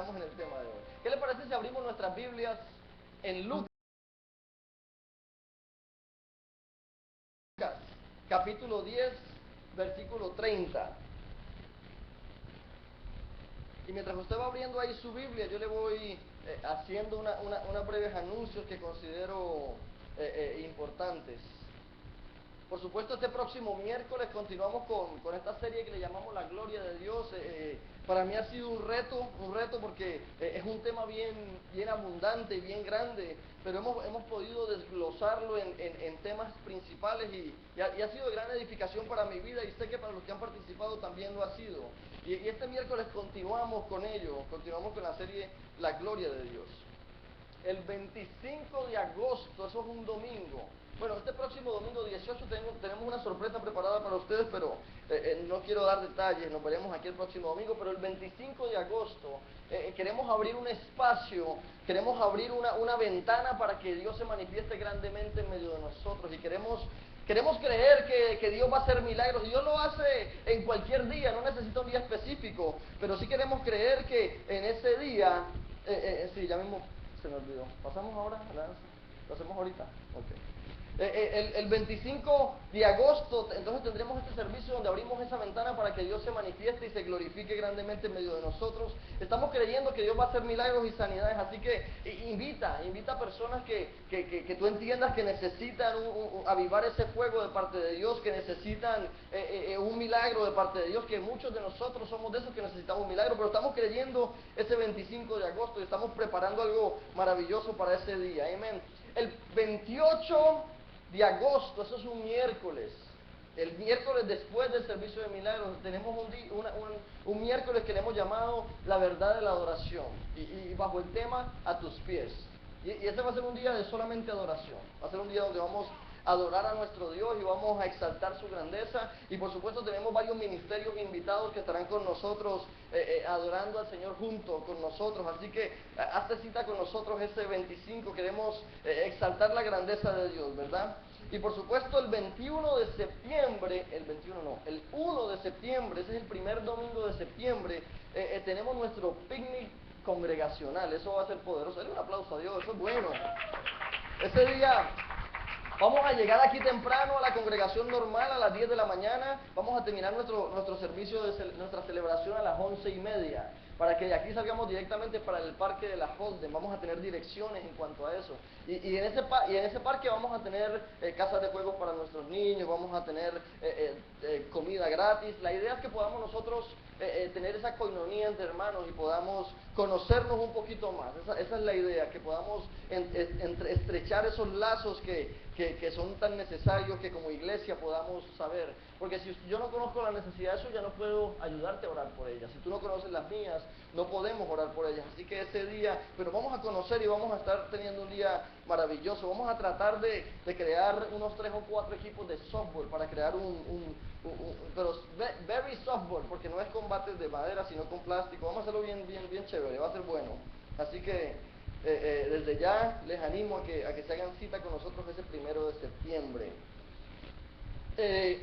entramos en el tema de hoy. ¿Qué le parece si abrimos nuestras Biblias en Lucas, capítulo 10, versículo 30? Y mientras usted va abriendo ahí su Biblia, yo le voy haciendo unos breves anuncios que considero importantes. Por supuesto, este próximo miércoles continuamos con esta serie que le llamamos La Gloria de Dios. Para mí ha sido un reto porque es un tema bien abundante y bien grande, pero hemos podido desglosarlo en temas principales y ha sido de gran edificación para mi vida, y sé que para los que han participado también lo ha sido. Y este miércoles continuamos con ello, continuamos con la serie La Gloria de Dios. El 25 de agosto, eso es un domingo. Bueno, este próximo domingo 18 tenemos una sorpresa preparada para ustedes, pero no quiero dar detalles, nos veremos aquí el próximo domingo, pero el 25 de agosto queremos abrir un espacio, queremos abrir una ventana para que Dios se manifieste grandemente en medio de nosotros, y queremos creer que Dios va a hacer milagros. Dios lo hace en cualquier día, no necesita un día específico, pero sí queremos creer que en ese día, sí, ya mismo se me olvidó. ¿Pasamos ahora a la danza? ¿Lo hacemos ahorita? Ok. El 25 de agosto, entonces tendremos este servicio donde abrimos esa ventana para que Dios se manifieste y se glorifique grandemente en medio de nosotros. Estamos creyendo que Dios va a hacer milagros y sanidades, así que invita a personas que tú entiendas que necesitan avivar ese fuego de parte de Dios, que necesitan un milagro de parte de Dios, que muchos de nosotros somos de esos que necesitamos un milagro, pero estamos creyendo ese 25 de agosto y estamos preparando algo maravilloso para ese día. Amén. El 28 de agosto, eso es un miércoles. El miércoles después del servicio de milagros tenemos un miércoles que le hemos llamado La Verdad de la Adoración, y bajo el tema A tus pies. Y ese va a ser un día de solamente adoración. Va a ser un día donde vamos a adorar a nuestro Dios y vamos a exaltar su grandeza. Y por supuesto tenemos varios ministerios invitados que estarán con nosotros adorando al Señor junto con nosotros. Así que hazte cita con nosotros ese 25. Queremos exaltar la grandeza de Dios, ¿verdad? Y por supuesto el 21 de septiembre, el 1 de septiembre, ese es el primer domingo de septiembre, tenemos nuestro picnic congregacional. Eso va a ser poderoso. Dale un aplauso a Dios, eso es bueno. Ese día vamos a llegar aquí temprano a la congregación normal a las 10 de la mañana. Vamos a terminar nuestro servicio, nuestra celebración a las 11:30, para que de aquí salgamos directamente para el parque de la Holden. Vamos a tener direcciones en cuanto a eso. Y en ese parque vamos a tener casas de juegos para nuestros niños, vamos a tener comida gratis. La idea es que podamos nosotros tener esa coinonía entre hermanos y podamos conocernos un poquito más. Esa es la idea, que podamos estrechar esos lazos que son tan necesarios, que como iglesia podamos saber. Porque si yo no conozco la necesidad de eso, ya no puedo ayudarte a orar por ellas. Si tú no conoces las mías, no podemos orar por ellas. Así que ese día, pero vamos a conocer y vamos a estar teniendo un día maravilloso. Vamos a tratar de crear unos 3 o 4 equipos de softball para crear pero very softball, porque no es combates de madera, sino con plástico. Vamos a hacerlo bien chévere, va a ser bueno. Así que desde ya les animo a que se hagan cita con nosotros ese 1 de septiembre.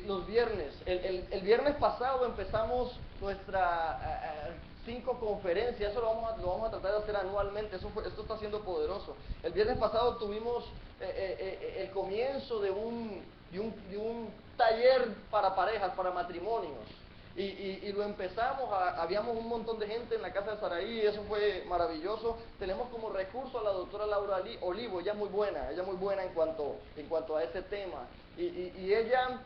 Los viernes, el viernes pasado empezamos nuestra 5 conferencias. Eso lo vamos a tratar de hacer anualmente. Esto está siendo poderoso. El viernes pasado tuvimos el comienzo de un taller para parejas, para matrimonios. Y lo empezamos, habíamos un montón de gente en la casa de Saraí, y eso fue maravilloso. Tenemos como recurso a la doctora Laura Olivo. Ella es muy buena en cuanto a ese tema. Y ella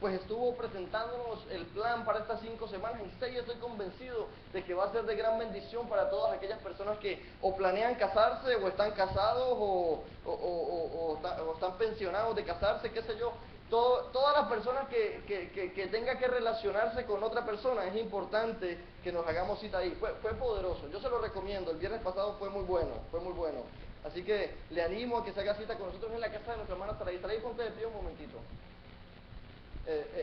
pues estuvo presentándonos el plan para estas 5 semanas. En serio, estoy convencido de que va a ser de gran bendición para todas aquellas personas que o planean casarse, o están casados, o están pensionados de casarse, qué sé yo. Todas las personas que tenga que relacionarse con otra persona, es importante que nos hagamos cita ahí. Fue poderoso, yo se lo recomiendo. El viernes pasado fue muy bueno. Así que le animo a que se haga cita con nosotros en la casa de nuestra hermana Saraí. Saraí, ponte de pie un momentito.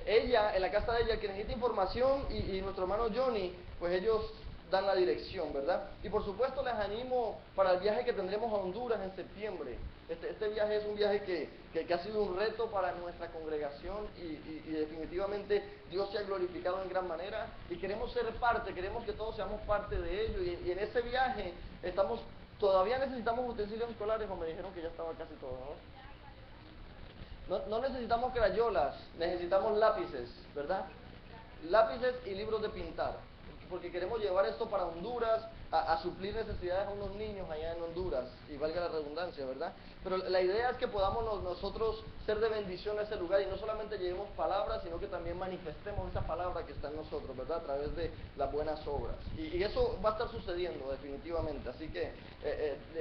Ella, en la casa de ella, que necesita información, y nuestro hermano Johnny, pues ellos dan la dirección, ¿verdad? Y por supuesto les animo para el viaje que tendremos a Honduras en septiembre. Este viaje es un viaje que ha sido un reto para nuestra congregación y definitivamente Dios se ha glorificado en gran manera y queremos ser parte, queremos que todos seamos parte de ello y en ese viaje todavía necesitamos utensilios escolares o me dijeron que ya estaba casi todo, ¿no? No necesitamos crayolas, necesitamos lápices, ¿verdad? Lápices y libros de pintar, porque queremos llevar esto para Honduras, a suplir necesidades a unos niños allá en Honduras, y valga la redundancia, ¿verdad? Pero la idea es que podamos nosotros ser de bendición a ese lugar y no solamente llevemos palabras, sino que también manifestemos esa palabra que está en nosotros, ¿verdad? A través de las buenas obras. Y eso va a estar sucediendo definitivamente, así que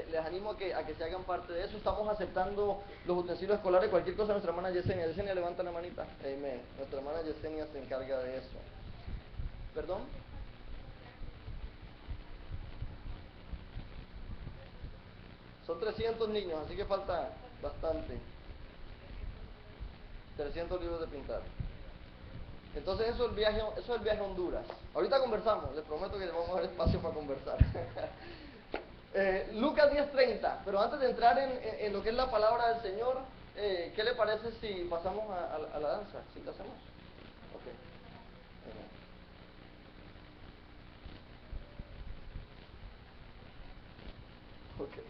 les animo a que se hagan parte de eso. Estamos aceptando los utensilios escolares, cualquier cosa nuestra hermana Yesenia. Yesenia, levanta la manita. Amén. Nuestra hermana Yesenia se encarga de eso. ¿Perdón? Son 300 niños, así que falta bastante. 300 libros de pintar. Entonces eso es el viaje a Honduras. Ahorita conversamos, les prometo que vamos a dar espacio para conversar. Lucas 10:30, pero antes de entrar en lo que es la palabra del Señor, ¿qué le parece si pasamos a la danza? ¿Sí te hacemos? Ok. Ok.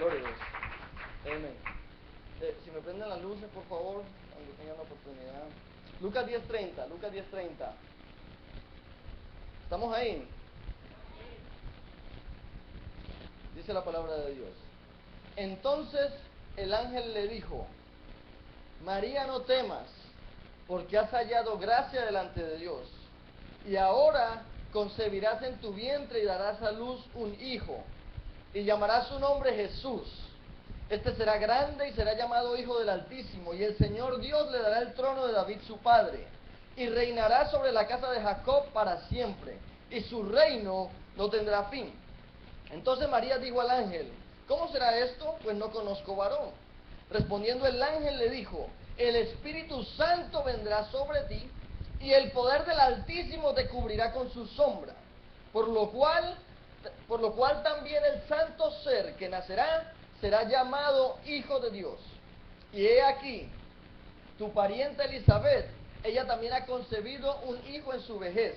Gloria a Dios. Amén. Si me prenden las luces, por favor, aunque tengan la oportunidad. Lucas 10:30, Lucas 10:30. ¿Estamos ahí? Dice la palabra de Dios. Entonces el ángel le dijo: María, no temas, porque has hallado gracia delante de Dios. Y ahora concebirás en tu vientre y darás a luz un hijo, y llamarás su nombre Jesús. Este será grande y será llamado Hijo del Altísimo, y el Señor Dios le dará el trono de David su padre, y reinará sobre la casa de Jacob para siempre, y su reino no tendrá fin. Entonces María dijo al ángel: ¿Cómo será esto? Pues no conozco varón. Respondiendo el ángel le dijo: El Espíritu Santo vendrá sobre ti, y el poder del Altísimo te cubrirá con su sombra. Por lo cual también el santo ser que nacerá será llamado Hijo de Dios. Y he aquí, tu pariente Elizabeth, ella también ha concebido un hijo en su vejez,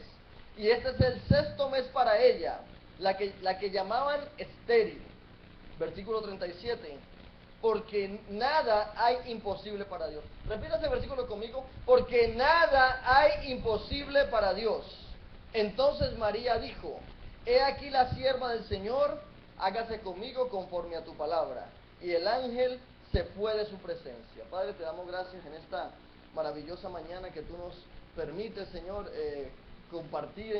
y este es el 6º mes para ella, la que llamaban estéril. Versículo 37. Porque nada hay imposible para Dios. Repita ese versículo conmigo. Porque nada hay imposible para Dios. Entonces María dijo: He aquí la sierva del Señor, hágase conmigo conforme a tu palabra. Y el ángel se fue de su presencia. Padre, te damos gracias en esta maravillosa mañana que tú nos permites, Señor, compartir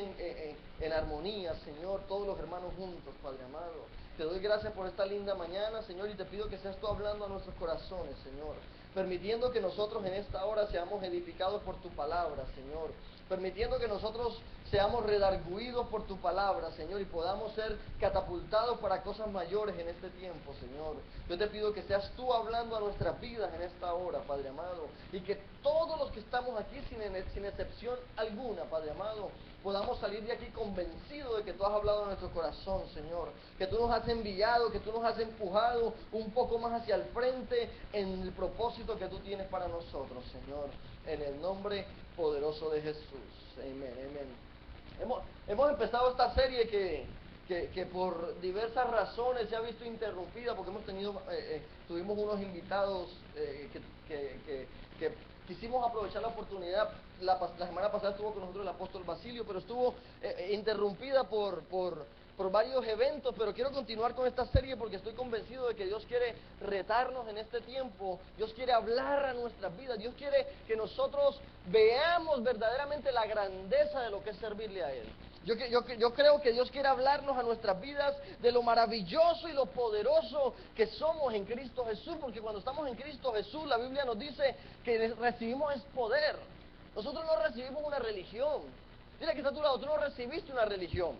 en armonía, Señor, todos los hermanos juntos, Padre amado. Te doy gracias por esta linda mañana, Señor, y te pido que seas tú hablando a nuestros corazones, Señor, permitiendo que nosotros en esta hora seamos edificados por tu palabra, Señor, permitiendo que nosotros seamos redarguidos por tu palabra, Señor, y podamos ser catapultados para cosas mayores en este tiempo, Señor. Yo te pido que seas tú hablando a nuestras vidas en esta hora, Padre amado, y que todos los que estamos aquí, sin excepción alguna, Padre amado, podamos salir de aquí convencidos de que tú has hablado a nuestro corazón, Señor, que tú nos has enviado, que tú nos has empujado un poco más hacia el frente en el propósito que tú tienes para nosotros, Señor, en el nombre poderoso de Jesús. Amén, amén. Hemos empezado esta serie que por diversas razones se ha visto interrumpida, porque tuvimos unos invitados que quisimos aprovechar la oportunidad. La semana pasada estuvo con nosotros el apóstol Basilio, pero estuvo interrumpida por varios eventos, pero quiero continuar con esta serie porque estoy convencido de que Dios quiere retarnos en este tiempo. Dios quiere hablar a nuestras vidas. Dios quiere que nosotros veamos verdaderamente la grandeza de lo que es servirle a Él. Yo creo que Dios quiere hablarnos a nuestras vidas de lo maravilloso y lo poderoso que somos en Cristo Jesús, porque cuando estamos en Cristo Jesús, la Biblia nos dice que recibimos es poder. Nosotros no recibimos una religión. Dile que está a tu lado, tú no recibiste una religión.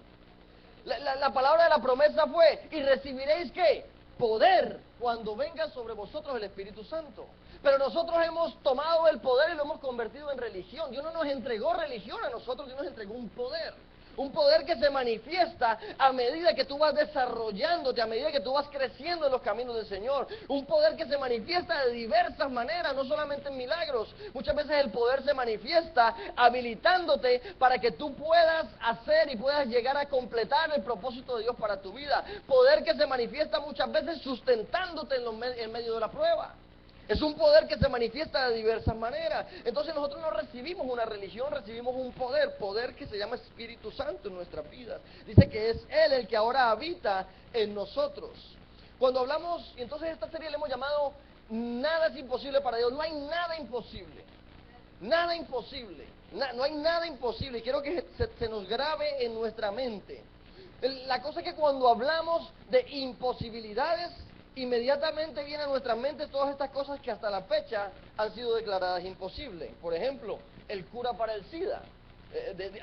La palabra de la promesa fue: y recibiréis ¿qué? Poder cuando venga sobre vosotros el Espíritu Santo. Pero nosotros hemos tomado el poder y lo hemos convertido en religión. Dios no nos entregó religión a nosotros, Dios nos entregó un poder. Un poder que se manifiesta a medida que tú vas desarrollándote, a medida que tú vas creciendo en los caminos del Señor. Un poder que se manifiesta de diversas maneras, no solamente en milagros. Muchas veces el poder se manifiesta habilitándote para que tú puedas hacer y puedas llegar a completar el propósito de Dios para tu vida. Poder que se manifiesta muchas veces sustentándote en medio de la prueba. Es un poder que se manifiesta de diversas maneras. Entonces nosotros no recibimos una religión, recibimos un poder que se llama Espíritu Santo en nuestras vidas. Dice que es Él el que ahora habita en nosotros. Cuando hablamos, y entonces esta serie le hemos llamado Nada es imposible para Dios. No hay nada imposible. Nada imposible. No hay nada imposible. Y quiero que se nos grabe en nuestra mente. La cosa es que cuando hablamos de imposibilidades, inmediatamente vienen a nuestra mente todas estas cosas que hasta la fecha han sido declaradas imposibles. Por ejemplo, el cura para el SIDA.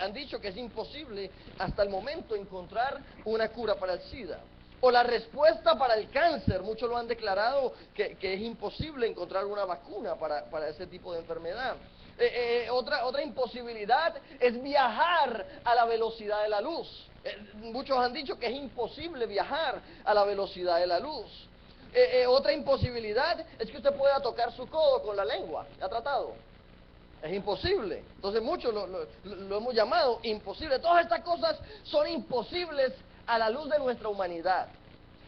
Han dicho que es imposible hasta el momento encontrar una cura para el SIDA. O la respuesta para el cáncer. Muchos lo han declarado que es imposible encontrar una vacuna para ese tipo de enfermedad. Otra imposibilidad es viajar a la velocidad de la luz. Muchos han dicho que es imposible viajar a la velocidad de la luz. Otra imposibilidad es que usted pueda tocar su codo con la lengua. ¿Ha tratado? Es imposible. Entonces muchos lo hemos llamado imposible. Todas estas cosas son imposibles a la luz de nuestra humanidad.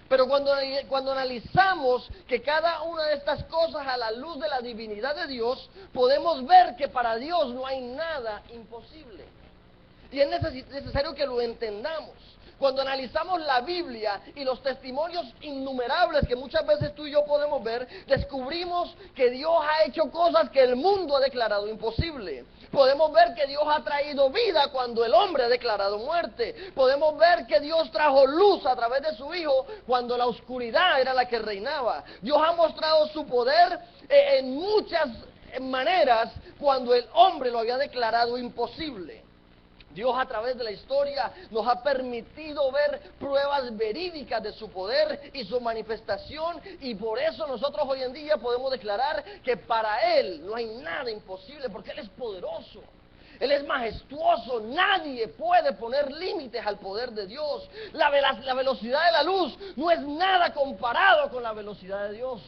Pero cuando analizamos que cada una de estas cosas a la luz de la divinidad de Dios, podemos ver que para Dios no hay nada imposible. Y es necesario que lo entendamos. Cuando analizamos la Biblia y los testimonios innumerables que muchas veces tú y yo podemos ver, descubrimos que Dios ha hecho cosas que el mundo ha declarado imposible. Podemos ver que Dios ha traído vida cuando el hombre ha declarado muerte. Podemos ver que Dios trajo luz a través de su Hijo cuando la oscuridad era la que reinaba. Dios ha mostrado su poder en muchas maneras cuando el hombre lo había declarado imposible. Dios a través de la historia nos ha permitido ver pruebas verídicas de su poder y su manifestación, y por eso nosotros hoy en día podemos declarar que para Él no hay nada imposible, porque Él es poderoso. Él es majestuoso, nadie puede poner límites al poder de Dios. La velocidad de la luz no es nada comparado con la velocidad de Dios.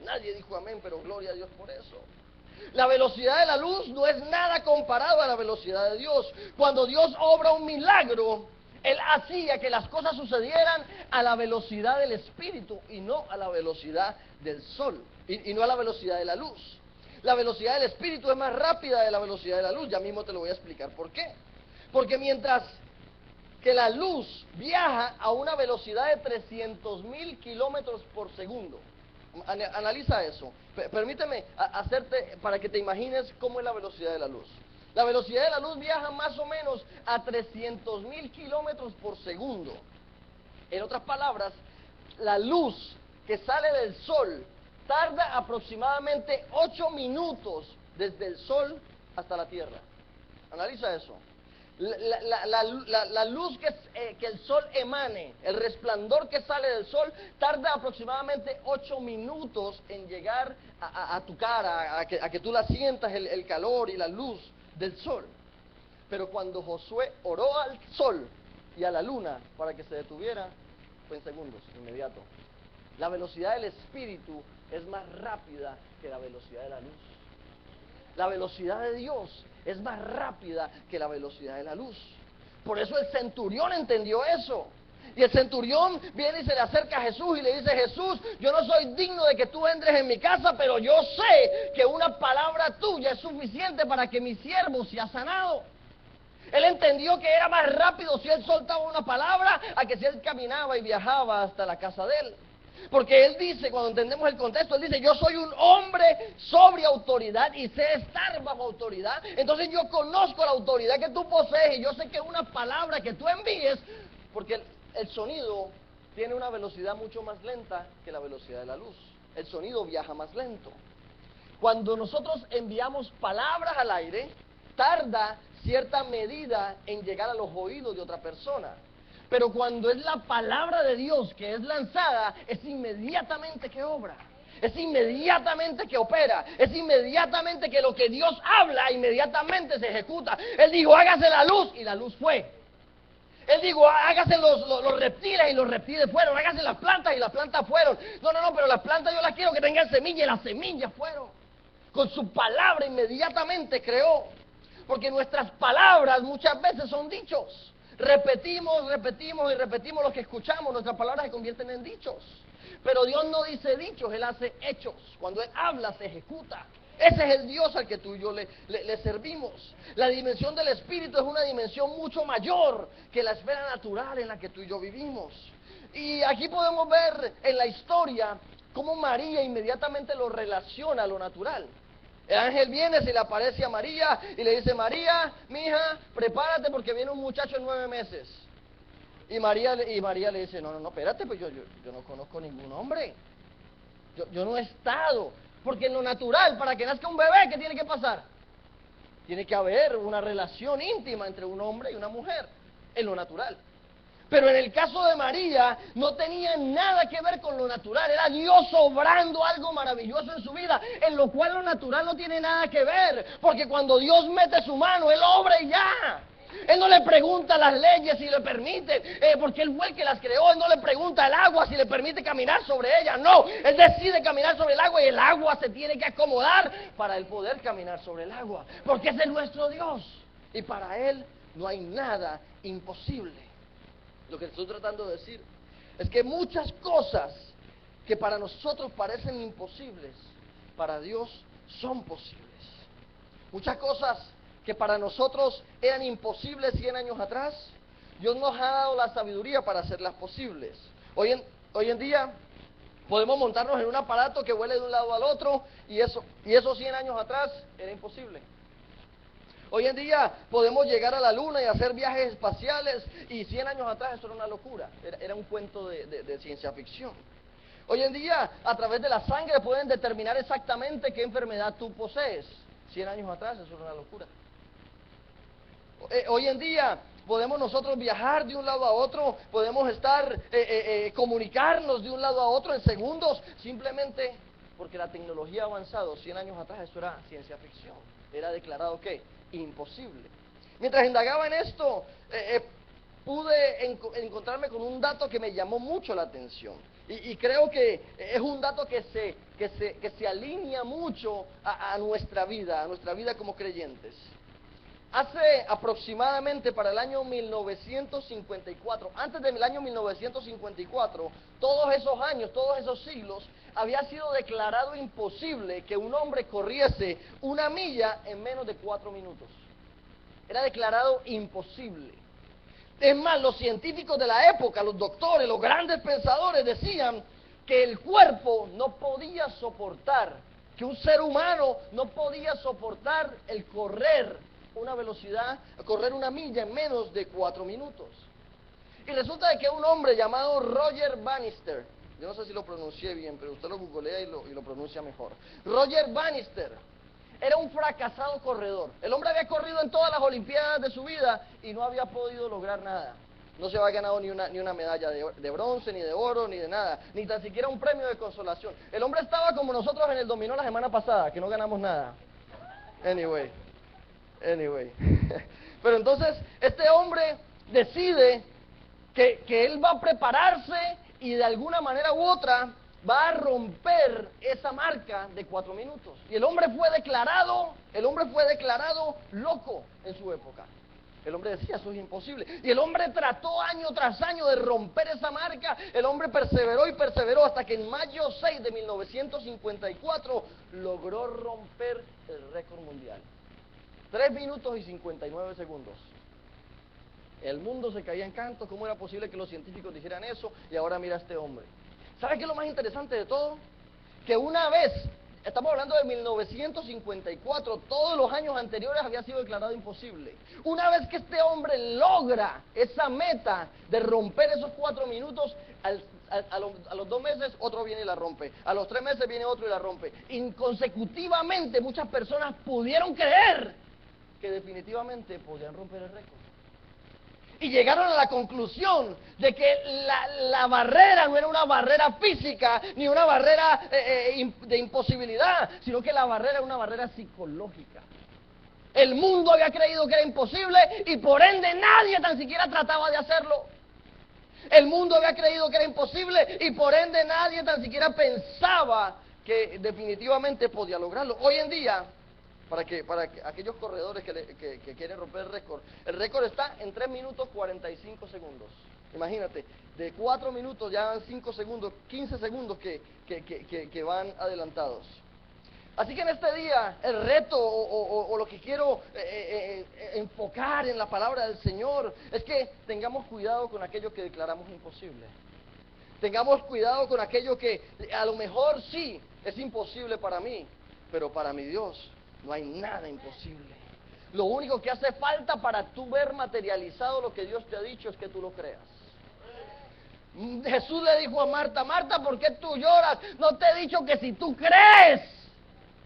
Nadie dijo amén, pero gloria a Dios por eso. La velocidad de la luz no es nada comparado a la velocidad de Dios. Cuando Dios obra un milagro, Él hacía que las cosas sucedieran a la velocidad del Espíritu y no a la velocidad del sol, y no a la velocidad de la luz. La velocidad del Espíritu es más rápida de la velocidad de la luz. Ya mismo te lo voy a explicar por qué. Porque mientras que la luz viaja a una velocidad de 300,000 kilómetros por segundo, analiza eso. Permíteme hacerte para que te imagines cómo es la velocidad de la luz. La velocidad de la luz viaja más o menos a 300,000 kilómetros por segundo. En otras palabras, la luz que sale del sol tarda aproximadamente 8 minutos desde el sol hasta la tierra. Analiza eso. La luz que el sol emane, el resplandor que sale del sol, tarda aproximadamente 8 minutos en llegar a tu cara, a que tú la sientas, el calor y la luz del sol. Pero cuando Josué oró al sol y a la luna para que se detuviera, fue en segundos, inmediato. La velocidad del Espíritu es más rápida que la velocidad de la luz. La velocidad de Dios es más rápida que la velocidad de la luz. Por eso el centurión entendió eso. Y el centurión viene y se le acerca a Jesús y le dice: Jesús, yo no soy digno de que tú entres en mi casa, pero yo sé que una palabra tuya es suficiente para que mi siervo sea sanado. Él entendió que era más rápido si él soltaba una palabra a que si él caminaba y viajaba hasta la casa de él. Porque él dice, cuando entendemos el contexto, él dice: yo soy un hombre sobre autoridad y sé estar bajo autoridad. Entonces yo conozco la autoridad que tú posees y yo sé que una palabra que tú envíes, porque el sonido tiene una velocidad mucho más lenta que la velocidad de la luz. El sonido viaja más lento. Cuando nosotros enviamos palabras al aire, tarda cierta medida en llegar a los oídos de otra persona. Pero cuando es la palabra de Dios que es lanzada, es inmediatamente que obra, es inmediatamente que opera, es inmediatamente que lo que Dios habla, inmediatamente se ejecuta. Él dijo: hágase la luz, y la luz fue. Él dijo: hágase los reptiles, y los reptiles fueron. Hágase las plantas, y las plantas fueron. No, pero las plantas yo las quiero que tengan semillas, y las semillas fueron. Con su palabra inmediatamente creó. Porque nuestras palabras muchas veces son dichos. Repetimos lo que escuchamos. Nuestras palabras se convierten en dichos. Pero Dios no dice dichos, Él hace hechos. Cuando Él habla, se ejecuta. Ese es el Dios al que tú y yo le servimos. La dimensión del Espíritu es una dimensión mucho mayor que la esfera natural en la que tú y yo vivimos. Y aquí podemos ver en la historia cómo María inmediatamente lo relaciona a lo natural. El ángel viene, se le aparece a María y le dice: María, mija, prepárate porque viene un muchacho en 9 meses. Y María le dice: no, espérate, pues yo no conozco ningún hombre. Yo no he estado. Porque en lo natural, para que nazca un bebé, ¿qué tiene que pasar? Tiene que haber una relación íntima entre un hombre y una mujer, en lo natural. Pero en el caso de María, no tenía nada que ver con lo natural. Era Dios obrando algo maravilloso en su vida, en lo cual lo natural no tiene nada que ver. Porque cuando Dios mete su mano, Él obra y ya. Él no le pregunta a las leyes si le permiten, porque Él fue el que las creó. Él no le pregunta al agua si le permite caminar sobre ella. No, Él decide caminar sobre el agua, y el agua se tiene que acomodar para Él poder caminar sobre el agua. Porque ese es nuestro Dios. Y para Él no hay nada imposible. Lo que estoy tratando de decir es que muchas cosas que para nosotros parecen imposibles, para Dios son posibles. Muchas cosas que para nosotros eran imposibles 100 años atrás, Dios nos ha dado la sabiduría para hacerlas posibles. Hoy en día podemos montarnos en un aparato que vuele de un lado al otro y eso 100 años atrás era imposible. Hoy en día podemos llegar a la luna y hacer viajes espaciales y 100 años atrás eso era una locura, era un cuento de ciencia ficción. Hoy en día a través de la sangre pueden determinar exactamente qué enfermedad tú posees. 100 años atrás eso era una locura. Hoy en día podemos nosotros viajar de un lado a otro, podemos comunicarnos de un lado a otro en segundos, simplemente porque la tecnología ha avanzado. 100 años atrás eso era ciencia ficción, era declarado ¿qué? Imposible. Mientras indagaba en esto, pude encontrarme con un dato que me llamó mucho la atención. Y creo que es un dato que se alinea mucho a nuestra vida como creyentes. Hace aproximadamente para el año 1954, antes del año 1954, todos esos años, todos esos siglos, había sido declarado imposible que un hombre corriese 1 milla en menos de 4 minutos. Era declarado imposible. Es más, los científicos de la época, los doctores, los grandes pensadores decían que el cuerpo no podía soportar, que un ser humano no podía soportar el correr una velocidad, correr 1 milla en menos de 4 minutos. Y resulta de que un hombre llamado Roger Bannister, yo no sé si lo pronuncié bien, pero usted lo googlea y lo pronuncia mejor. Roger Bannister era un fracasado corredor. El hombre había corrido en todas las olimpiadas de su vida y no había podido lograr nada. No se había ganado ni una medalla de bronce, ni de oro, ni de nada, ni tan siquiera un premio de consolación. El hombre estaba como nosotros en el dominó la semana pasada, que no ganamos nada. Anyway. Pero entonces este hombre decide que él va a prepararse y de alguna manera u otra va a romper esa marca de 4 minutos. Y el hombre fue declarado loco en su época. El hombre decía, eso es imposible. Y el hombre trató año tras año de romper esa marca. El hombre perseveró y perseveró hasta que en mayo 6 de 1954 logró romper el récord mundial. 3 minutos y 59 segundos. El mundo se caía en canto. ¿Cómo era posible que los científicos dijeran eso? Y ahora mira a este hombre. ¿Sabe qué es lo más interesante de todo? Que una vez, estamos hablando de 1954, todos los años anteriores había sido declarado imposible. Una vez que este hombre logra esa meta de romper esos 4 minutos, a los 2 meses otro viene y la rompe. A los 3 meses viene otro y la rompe. Consecutivamente muchas personas pudieron creer que definitivamente podían romper el récord. Y llegaron a la conclusión de que la barrera no era una barrera física, ni una barrera de imposibilidad, sino que la barrera era una barrera psicológica. El mundo había creído que era imposible y por ende nadie tan siquiera trataba de hacerlo. El mundo había creído que era imposible y por ende nadie tan siquiera pensaba que definitivamente podía lograrlo. Hoy en día, para aquellos corredores que quieren romper el récord está en 3 minutos 45 segundos. Imagínate, de 4 minutos ya van 5 segundos, 15 segundos que van adelantados. Así que en este día, el reto o lo que quiero enfocar en la palabra del Señor es que tengamos cuidado con aquello que declaramos imposible. Tengamos cuidado con aquello que a lo mejor sí es imposible para mí, pero para mi Dios no hay nada imposible. Lo único que hace falta para tú ver materializado lo que Dios te ha dicho es que tú lo creas. Jesús le dijo a Marta, Marta, ¿por qué tú lloras? No te he dicho que si tú crees,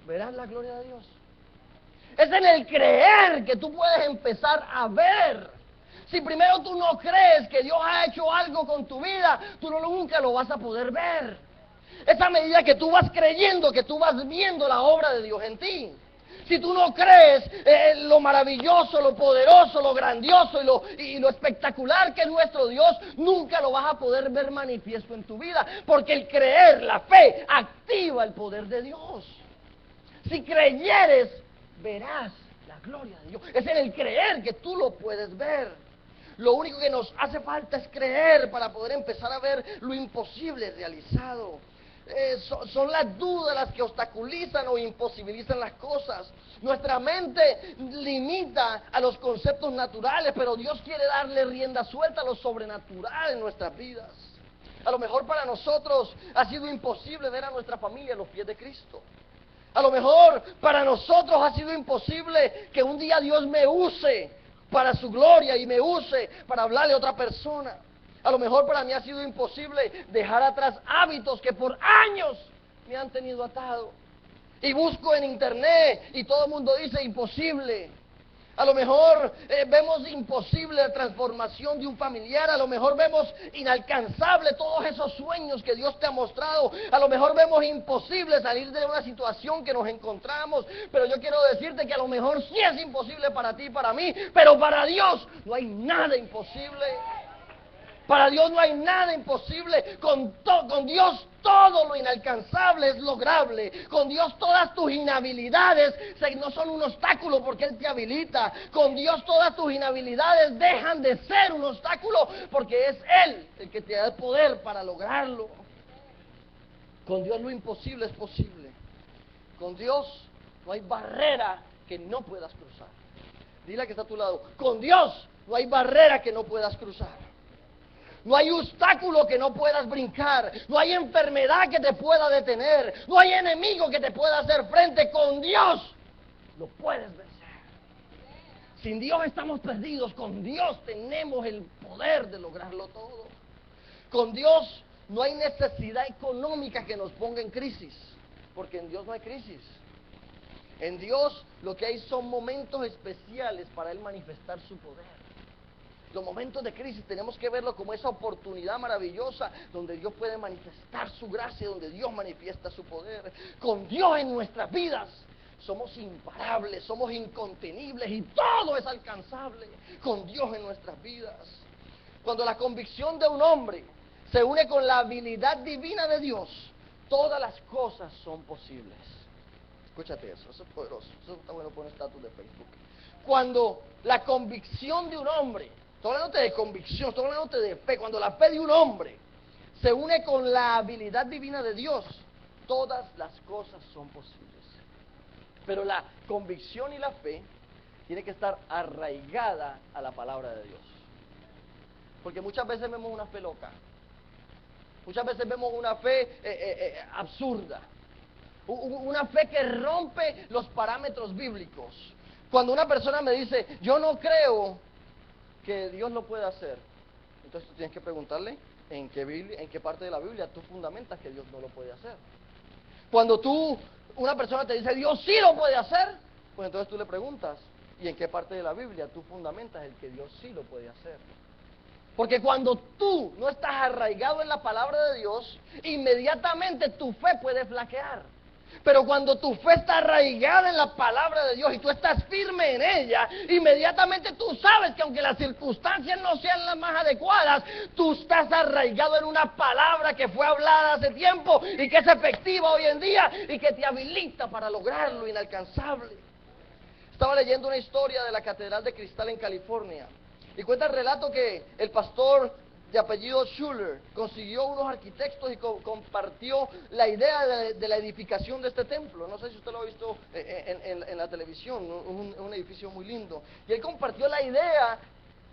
verás la gloria de Dios. Es en el creer que tú puedes empezar a ver. Si primero tú no crees que Dios ha hecho algo con tu vida, tú nunca lo vas a poder ver. Es a medida que tú vas creyendo, que tú vas viendo la obra de Dios en ti. Si tú no crees lo maravilloso, lo poderoso, lo grandioso y lo espectacular que es nuestro Dios, nunca lo vas a poder ver manifiesto en tu vida, porque el creer, la fe, activa el poder de Dios. Si creyeres, verás la gloria de Dios. Es en el creer que tú lo puedes ver. Lo único que nos hace falta es creer para poder empezar a ver lo imposible realizado. Son las dudas las que obstaculizan o imposibilitan las cosas. Nuestra mente limita a los conceptos naturales, pero Dios quiere darle rienda suelta a lo sobrenatural en nuestras vidas. A lo mejor para nosotros ha sido imposible ver a nuestra familia a los pies de Cristo. A lo mejor para nosotros ha sido imposible que un día Dios me use para su gloria y me use para hablarle a otra persona. A lo mejor para mí ha sido imposible dejar atrás hábitos que por años me han tenido atado. Y busco en internet y todo el mundo dice imposible. A lo mejor vemos imposible la transformación de un familiar. A lo mejor vemos inalcanzable todos esos sueños que Dios te ha mostrado. A lo mejor vemos imposible salir de una situación que nos encontramos. Pero yo quiero decirte que a lo mejor sí es imposible para ti y para mí. Pero para Dios no hay nada imposible. Para Dios no hay nada imposible. Con Dios todo lo inalcanzable es lograble. Con Dios todas tus inhabilidades no son un obstáculo porque Él te habilita. Con Dios todas tus inhabilidades dejan de ser un obstáculo porque es Él el que te da el poder para lograrlo. Con Dios lo imposible es posible. Con Dios no hay barrera que no puedas cruzar. Dile que está a tu lado. Con Dios no hay barrera que no puedas cruzar. No hay obstáculo que no puedas brincar. No hay enfermedad que te pueda detener. No hay enemigo que te pueda hacer frente. Con Dios lo puedes vencer. Sin Dios estamos perdidos. Con Dios tenemos el poder de lograrlo todo. Con Dios no hay necesidad económica que nos ponga en crisis. Porque en Dios no hay crisis. En Dios lo que hay son momentos especiales para Él manifestar su poder. Los momentos de crisis tenemos que verlo como esa oportunidad maravillosa donde Dios puede manifestar su gracia, donde Dios manifiesta su poder. Con Dios en nuestras vidas somos imparables, somos incontenibles y todo es alcanzable con Dios en nuestras vidas. Cuando la convicción de un hombre se une con la habilidad divina de Dios, todas las cosas son posibles. Escúchate eso es poderoso. Eso está bueno por un estatus de Facebook. Cuando la convicción de un hombre, estoy hablándote de convicción, estoy hablándote de fe. Cuando la fe de un hombre se une con la habilidad divina de Dios, todas las cosas son posibles. Pero la convicción y la fe tiene que estar arraigada a la palabra de Dios. Porque muchas veces vemos una fe loca. Muchas veces vemos una fe absurda. Una fe que rompe los parámetros bíblicos. Cuando una persona me dice, yo no creo que Dios lo puede hacer, entonces tú tienes que preguntarle en qué parte de la Biblia tú fundamentas que Dios no lo puede hacer. Cuando una persona te dice Dios sí lo puede hacer, pues entonces tú le preguntas, ¿y en qué parte de la Biblia tú fundamentas el que Dios sí lo puede hacer? Porque cuando tú no estás arraigado en la palabra de Dios, inmediatamente tu fe puede flaquear. Pero cuando tu fe está arraigada en la palabra de Dios y tú estás firme en ella, inmediatamente tú sabes que aunque las circunstancias no sean las más adecuadas, tú estás arraigado en una palabra que fue hablada hace tiempo y que es efectiva hoy en día y que te habilita para lograr lo inalcanzable. Estaba leyendo una historia de la Catedral de Cristal en California y cuenta el relato que el pastor de apellido Schuller consiguió unos arquitectos y compartió la idea de la edificación de este templo. No sé si usted lo ha visto en la televisión, un edificio muy lindo. Y él compartió la idea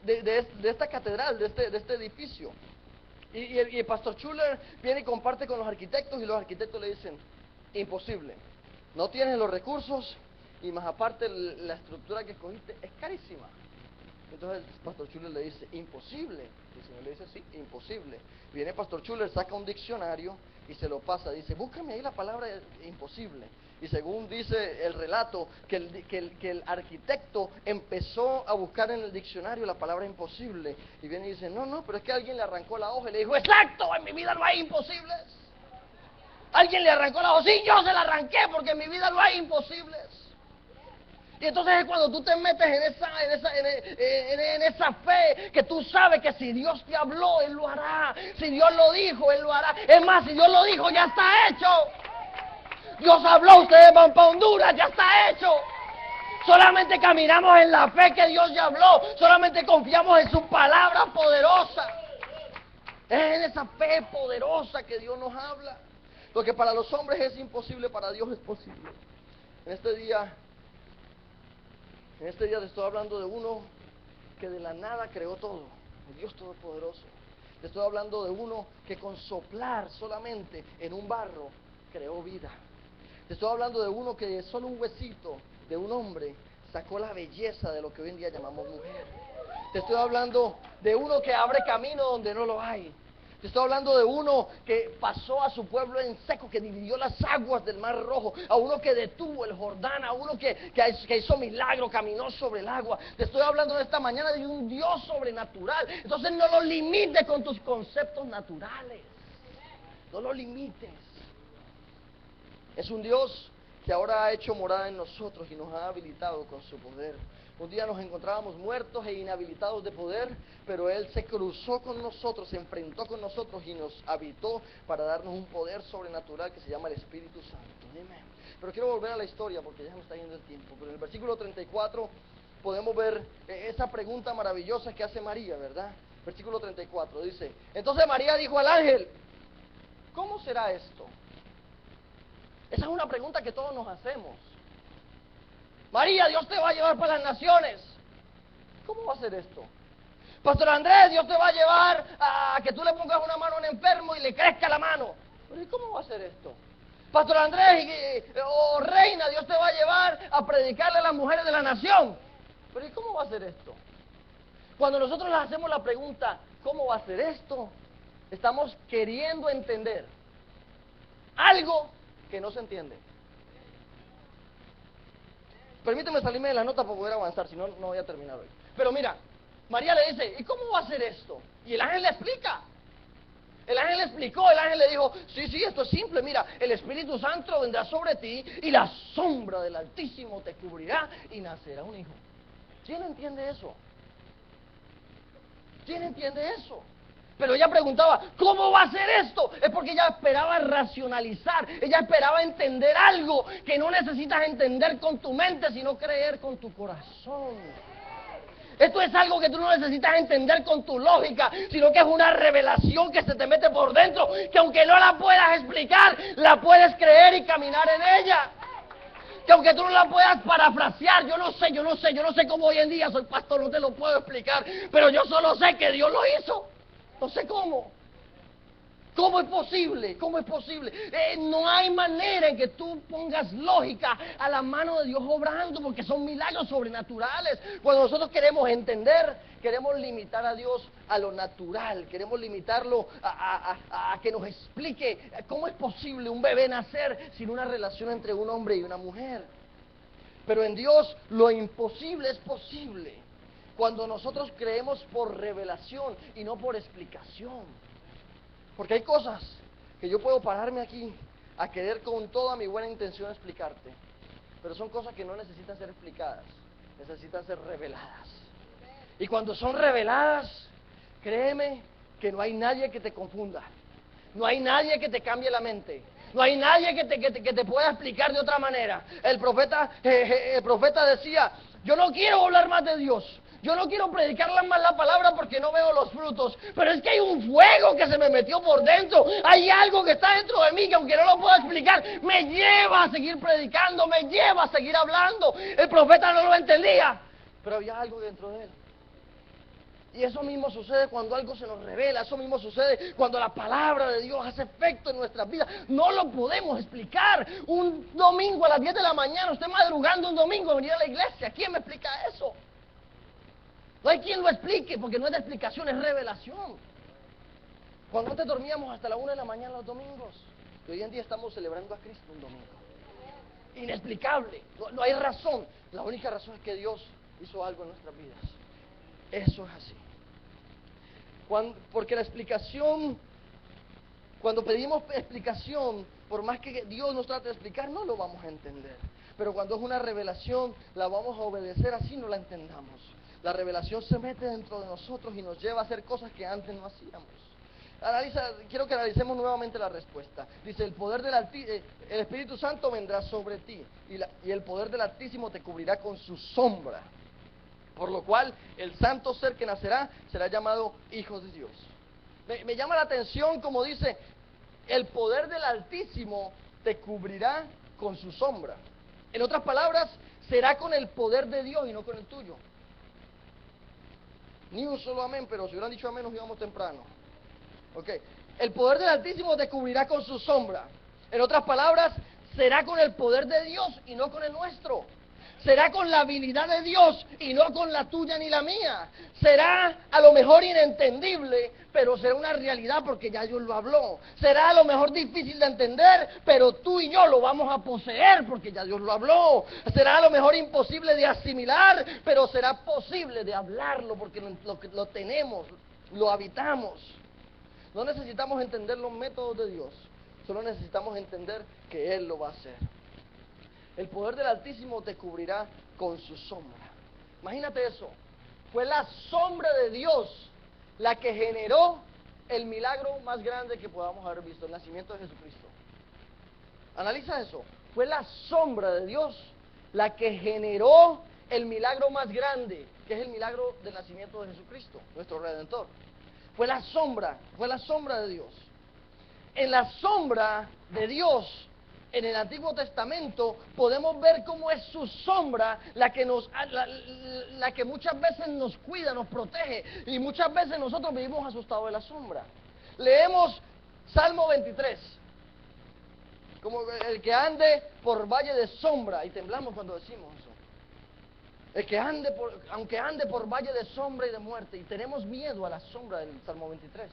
de esta catedral, de este edificio. Y el pastor Schuller viene y comparte con los arquitectos y los arquitectos le dicen, imposible, no tienes los recursos y más aparte la estructura que escogiste es carísima. Entonces el pastor Schuller le dice, imposible. Y el Señor le dice, sí, imposible. Viene el pastor Schuller, saca un diccionario y se lo pasa. Dice, búscame ahí la palabra imposible. Y según dice el relato, que el arquitecto empezó a buscar en el diccionario la palabra imposible. Y viene y dice, no, pero es que alguien le arrancó la hoja y le dijo, exacto, en mi vida no hay imposibles. Alguien le arrancó la hoja, sí, yo se la arranqué porque en mi vida no hay imposibles. Y entonces es cuando tú te metes en esa fe, que tú sabes que si Dios te habló, Él lo hará. Si Dios lo dijo, Él lo hará. Es más, si Dios lo dijo, ya está hecho. Dios habló, ustedes van para Honduras, ya está hecho. Solamente caminamos en la fe que Dios ya habló. Solamente confiamos en su palabra poderosa. Es en esa fe poderosa que Dios nos habla. Lo que para los hombres es imposible, para Dios es posible. En este día te estoy hablando de uno que de la nada creó todo, el Dios Todopoderoso. Te estoy hablando de uno que con soplar solamente en un barro creó vida. Te estoy hablando de uno que de solo un huesito de un hombre sacó la belleza de lo que hoy en día llamamos mujer. Te estoy hablando de uno que abre camino donde no lo hay. Te estoy hablando de uno que pasó a su pueblo en seco, que dividió las aguas del Mar Rojo, a uno que detuvo el Jordán, a uno que hizo milagro, caminó sobre el agua. Te estoy hablando de esta mañana de un Dios sobrenatural. Entonces no lo limites con tus conceptos naturales. No lo limites. Es un Dios que ahora ha hecho morada en nosotros y nos ha habilitado con su poder. Un día nos encontrábamos muertos e inhabilitados de poder, pero Él se cruzó con nosotros, se enfrentó con nosotros y nos habitó para darnos un poder sobrenatural que se llama el Espíritu Santo. Amén. Pero quiero volver a la historia porque ya me está yendo el tiempo. Pero en el versículo 34 podemos ver esa pregunta maravillosa que hace María, ¿verdad? Versículo 34 dice: entonces María dijo al ángel, ¿cómo será esto? Esa es una pregunta que todos nos hacemos. María, Dios te va a llevar para las naciones. ¿Cómo va a ser esto? Pastor Andrés, Dios te va a llevar a que tú le pongas una mano a un enfermo y le crezca la mano. Pero ¿y cómo va a ser esto? Pastor Andrés, o reina, Dios te va a llevar a predicarle a las mujeres de la nación. Pero ¿y cómo va a ser esto? Cuando nosotros les hacemos la pregunta, ¿cómo va a ser esto? Estamos queriendo entender algo que no se entiende. Permíteme salirme de la nota para poder avanzar, si no, no voy a terminar hoy. Pero mira, María le dice, ¿y cómo va a ser esto? Y el ángel le explica. El ángel le explicó, el ángel le dijo, sí, esto es simple, mira, el Espíritu Santo vendrá sobre ti y la sombra del Altísimo te cubrirá y nacerá un hijo. ¿Quién entiende eso? ¿Quién entiende eso? Pero ella preguntaba, ¿cómo va a ser esto? Es porque ella esperaba racionalizar, ella esperaba entender algo que no necesitas entender con tu mente, sino creer con tu corazón. Esto es algo que tú no necesitas entender con tu lógica, sino que es una revelación que se te mete por dentro, que aunque no la puedas explicar, la puedes creer y caminar en ella. Que aunque tú no la puedas parafrasear, yo no sé cómo hoy en día soy pastor, no te lo puedo explicar, pero yo solo sé que Dios lo hizo. No sé cómo. ¿Cómo es posible? ¿Cómo es posible? No hay manera en que tú pongas lógica a la mano de Dios obrando, porque son milagros sobrenaturales. Cuando nosotros queremos entender, queremos limitar a Dios a lo natural, queremos limitarlo a que nos explique cómo es posible un bebé nacer sin una relación entre un hombre y una mujer. Pero en Dios lo imposible es posible. Cuando nosotros creemos por revelación y no por explicación. Porque hay cosas que yo puedo pararme aquí a querer con toda mi buena intención explicarte. Pero son cosas que no necesitan ser explicadas, necesitan ser reveladas. Y cuando son reveladas, créeme que no hay nadie que te confunda. No hay nadie que te cambie la mente. No hay nadie que te pueda explicar de otra manera. El profeta decía, yo no quiero hablar más de Dios. Yo no quiero predicar más la palabra porque no veo los frutos. Pero es que hay un fuego que se me metió por dentro. Hay algo que está dentro de mí que aunque no lo puedo explicar, me lleva a seguir predicando, me lleva a seguir hablando. El profeta no lo entendía, pero había algo dentro de él. Y eso mismo sucede cuando algo se nos revela, eso mismo sucede cuando la palabra de Dios hace efecto en nuestras vidas. No lo podemos explicar. Un domingo a las 10 de la mañana, usted madrugando un domingo a venir a la iglesia, ¿quién me explica eso? No hay quien lo explique, porque no es de explicación, es revelación. Cuando antes dormíamos hasta la 1 de la mañana los domingos, y hoy en día estamos celebrando a Cristo un domingo. Inexplicable, no hay razón. La única razón es que Dios hizo algo en nuestras vidas. Eso es así. Porque la explicación, cuando pedimos explicación, por más que Dios nos trate de explicar, no lo vamos a entender. Pero cuando es una revelación, la vamos a obedecer así no la entendamos. La revelación se mete dentro de nosotros y nos lleva a hacer cosas que antes no hacíamos. Quiero que analicemos nuevamente la respuesta. Dice, el Espíritu Santo vendrá sobre ti y el poder del Altísimo te cubrirá con su sombra. Por lo cual, el santo ser que nacerá será llamado Hijo de Dios. Me llama la atención como dice, el poder del Altísimo te cubrirá con su sombra. En otras palabras, será con el poder de Dios y no con el tuyo. Ni un solo amén, pero si hubieran dicho amén nos íbamos temprano. Ok, el poder del Altísimo te cubrirá con su sombra. En otras palabras, será con el poder de Dios y no con el nuestro. Será con la habilidad de Dios y no con la tuya ni la mía. Será a lo mejor inentendible, pero será una realidad porque ya Dios lo habló. Será a lo mejor difícil de entender, pero tú y yo lo vamos a poseer porque ya Dios lo habló. Será a lo mejor imposible de asimilar, pero será posible de hablarlo porque lo tenemos, lo habitamos. No necesitamos entender los métodos de Dios, solo necesitamos entender que Él lo va a hacer. El poder del Altísimo te cubrirá con su sombra. Imagínate eso. Fue la sombra de Dios la que generó el milagro más grande que podamos haber visto, el nacimiento de Jesucristo. Analiza eso. Fue la sombra de Dios la que generó el milagro más grande, que es el milagro del nacimiento de Jesucristo, nuestro Redentor. Fue la sombra de Dios. En la sombra de Dios, en el Antiguo Testamento, podemos ver cómo es su sombra la que muchas veces nos cuida, nos protege, y muchas veces nosotros vivimos asustados de la sombra. Leemos Salmo 23, como el que ande por valle de sombra, y temblamos cuando decimos eso. Aunque ande por valle de sombra y de muerte, y tenemos miedo a la sombra del Salmo 23.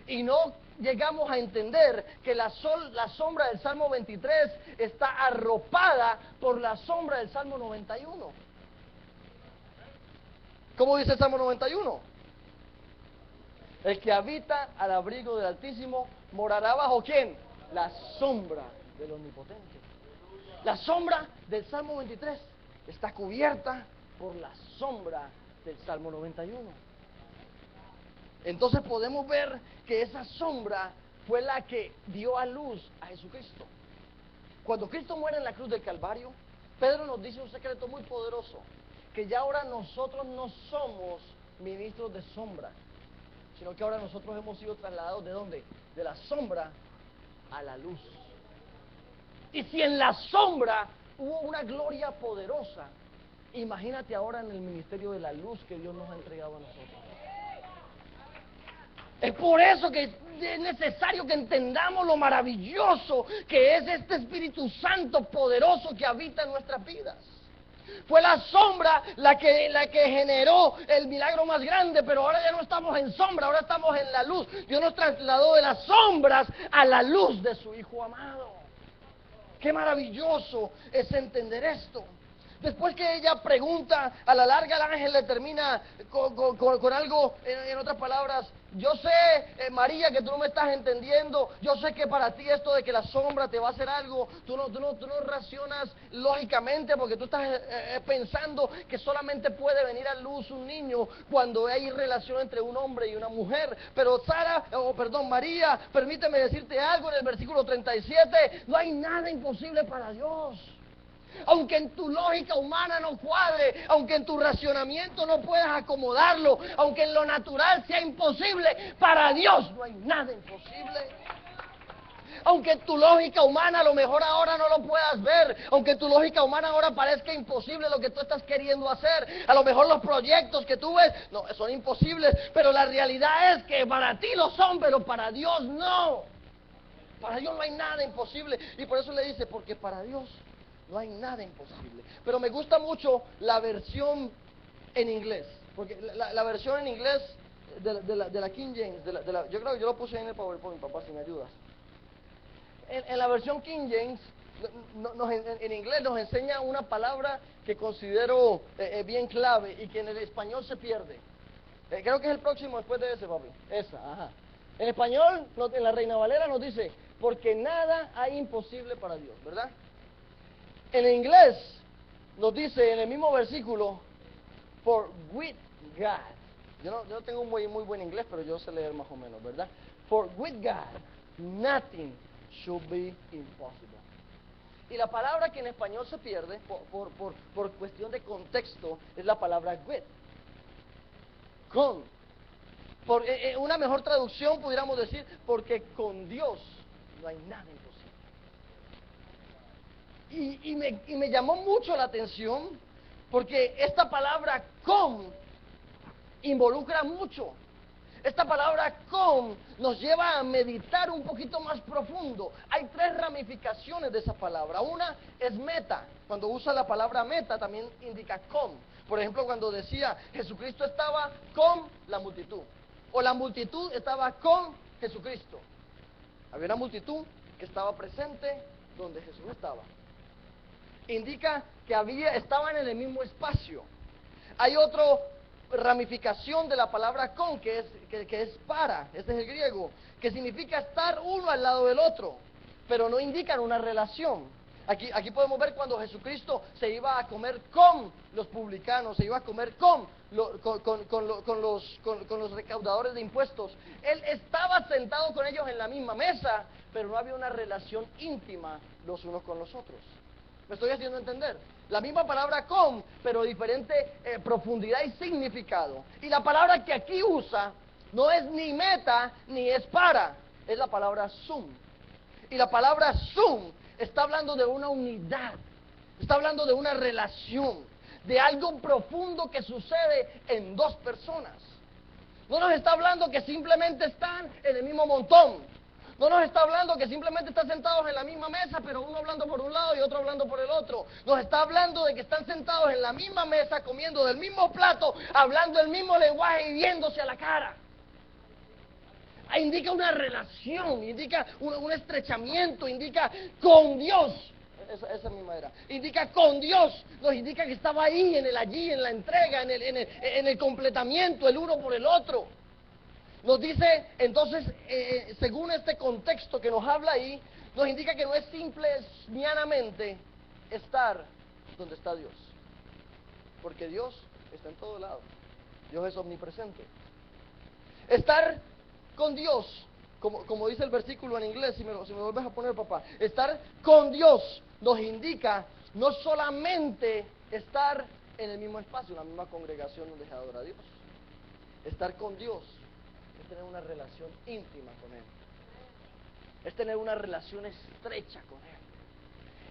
Y no llegamos a entender que la sombra del Salmo 23 está arropada por la sombra del Salmo 91. ¿Cómo dice el Salmo 91? El que habita al abrigo del Altísimo morará bajo ¿quién? La sombra del Omnipotente. La sombra del Salmo 23 está cubierta por la sombra del Salmo 91. Entonces podemos ver que esa sombra fue la que dio a luz a Jesucristo. Cuando Cristo muere en la cruz del Calvario, Pedro nos dice un secreto muy poderoso, que ya ahora nosotros no somos ministros de sombra, sino que ahora nosotros hemos sido trasladados ¿de dónde? De la sombra a la luz. Y si en la sombra hubo una gloria poderosa, imagínate ahora en el ministerio de la luz que Dios nos ha entregado a nosotros. Es por eso que es necesario que entendamos lo maravilloso que es este Espíritu Santo poderoso que habita en nuestras vidas. Fue la sombra la que generó el milagro más grande, pero ahora ya no estamos en sombra, ahora estamos en la luz. Dios nos trasladó de las sombras a la luz de su Hijo amado. Qué maravilloso es entender esto. Después que ella pregunta, a la larga el ángel le termina con algo, en otras palabras, yo sé, María, que tú no me estás entendiendo, yo sé que para ti esto de que la sombra te va a hacer algo, tú no racionas lógicamente porque tú estás pensando que solamente puede venir a luz un niño cuando hay relación entre un hombre y una mujer. Pero María, permíteme decirte algo en el versículo 37, no hay nada imposible para Dios. Aunque en tu lógica humana no cuadre, aunque en tu racionamiento no puedas acomodarlo, aunque en lo natural sea imposible, para Dios no hay nada imposible. Aunque en tu lógica humana a lo mejor ahora no lo puedas ver, aunque en tu lógica humana ahora parezca imposible lo que tú estás queriendo hacer, a lo mejor los proyectos que tú ves no, son imposibles, pero la realidad es que para ti lo son, pero para Dios no. Para Dios no hay nada imposible, y por eso le dice, porque para Dios no hay nada imposible. Pero me gusta mucho la versión en inglés, porque la versión en inglés de la King James, yo creo que yo lo puse ahí en el PowerPoint, papá, si me ayudas. En la versión King James, en inglés nos enseña una palabra que considero bien clave y que en el español se pierde. Creo que es el próximo después de ese, papi. Esa, ajá. En español, en la Reina Valera nos dice, porque nada hay imposible para Dios, ¿verdad? En inglés nos dice en el mismo versículo, for with God. Yo no tengo un muy buen inglés, pero yo sé leer más o menos, ¿verdad? For with God, nothing should be impossible. Y la palabra que en español se pierde, por cuestión de contexto, es la palabra with. Con. Por una mejor traducción pudiéramos decir, porque con Dios no hay nada imposible. Y me llamó mucho la atención, porque esta palabra con involucra mucho. Esta palabra con nos lleva a meditar un poquito más profundo. Hay tres ramificaciones de esa palabra. Una es meta. Cuando usa la palabra meta también indica con. Por ejemplo, cuando decía Jesucristo estaba con la multitud, o la multitud estaba con Jesucristo. Había una multitud que estaba presente donde Jesús estaba. Indica que estaban en el mismo espacio. Hay otra ramificación de la palabra con, que es para, este es el griego, que significa estar uno al lado del otro, pero no indican una relación. Aquí podemos ver cuando Jesucristo se iba a comer con los publicanos, se iba a comer con los recaudadores de impuestos. Él estaba sentado con ellos en la misma mesa, pero no había una relación íntima los unos con los otros. ¿Me estoy haciendo entender? La misma palabra con, pero diferente profundidad y significado. Y la palabra que aquí usa no es ni meta ni es para, es la palabra sum. Y la palabra sum está hablando de una unidad, está hablando de una relación, de algo profundo que sucede en dos personas. No nos está hablando que simplemente están en el mismo montón. No nos está hablando que simplemente están sentados en la misma mesa, pero uno hablando por un lado y otro hablando por el otro. Nos está hablando de que están sentados en la misma mesa, comiendo del mismo plato, hablando el mismo lenguaje y viéndose a la cara. Indica una relación, indica un estrechamiento, indica con Dios. Esa misma era. Indica con Dios, nos indica que estaba ahí, en el allí, en la entrega, en el completamiento, el uno por el otro. Nos dice, entonces, según este contexto que nos habla ahí, nos indica que no es simple, llanamente, estar donde está Dios. Porque Dios está en todo lado. Dios es omnipresente. Estar con Dios, como dice el versículo en inglés, si me vuelves a poner, papá. Estar con Dios nos indica no solamente estar en el mismo espacio, en la misma congregación donde se adora a Dios. Estar con Dios es tener una relación íntima con Él, es tener una relación estrecha con Él,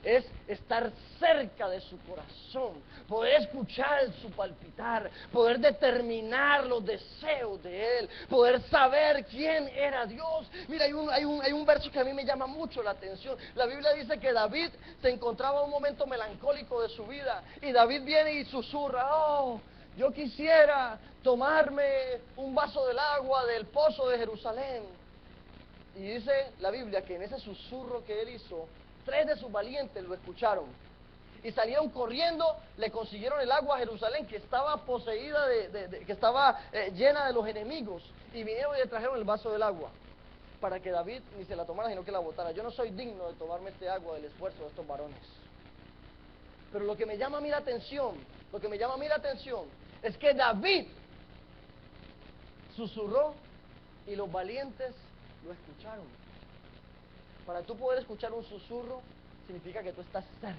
es estar cerca de su corazón, poder escuchar su palpitar, poder determinar los deseos de Él, poder saber quién era Dios. Mira, hay un verso que a mí me llama mucho la atención. La Biblia dice que David se encontraba en un momento melancólico de su vida, y David viene y susurra: oh, yo quisiera tomarme un vaso del agua del pozo de Jerusalén. Y dice la Biblia que en ese susurro que él hizo, 3 de sus valientes lo escucharon y salieron corriendo, le consiguieron el agua a Jerusalén, que estaba poseída que estaba llena de los enemigos, y vinieron y le trajeron el vaso del agua para que David ni se la tomara, sino que la botara. Yo no soy digno de tomarme este agua del esfuerzo de estos varones. Pero lo que me llama a mí la atención, es que David susurró y los valientes lo escucharon. Para tú poder escuchar un susurro, significa que tú estás cerca,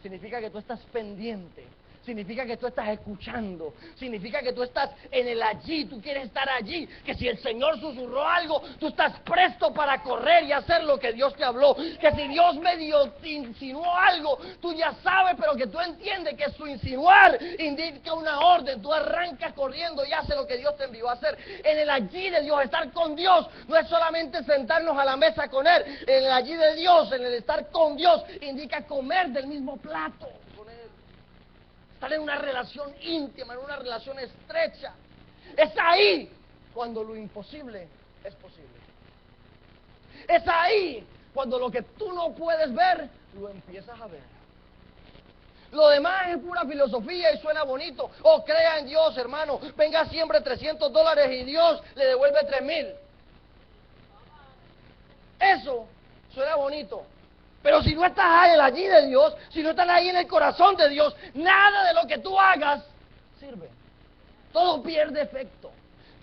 significa que tú estás pendiente, significa que tú estás escuchando, significa que tú estás en el allí, tú quieres estar allí, que si el Señor susurró algo, tú estás presto para correr y hacer lo que Dios te habló, que si Dios medio te insinuó algo, tú ya sabes, pero que tú entiendes que su insinuar indica una orden, tú arrancas corriendo y haces lo que Dios te envió a hacer. En el allí de Dios, estar con Dios, no es solamente sentarnos a la mesa con Él. En el allí de Dios, en el estar con Dios, indica comer del mismo plato con Él. Estar en una relación íntima, en una relación estrecha. Es ahí cuando lo imposible es posible. Es ahí cuando lo que tú no puedes ver, lo empiezas a ver. Lo demás es pura filosofía y suena bonito. Oh, crea en Dios, hermano. Venga, siempre $300 y Dios le devuelve 3,000. Eso suena bonito. Pero si no estás allí de Dios, si no estás ahí en el corazón de Dios, nada de lo que tú hagas sirve. Todo pierde efecto.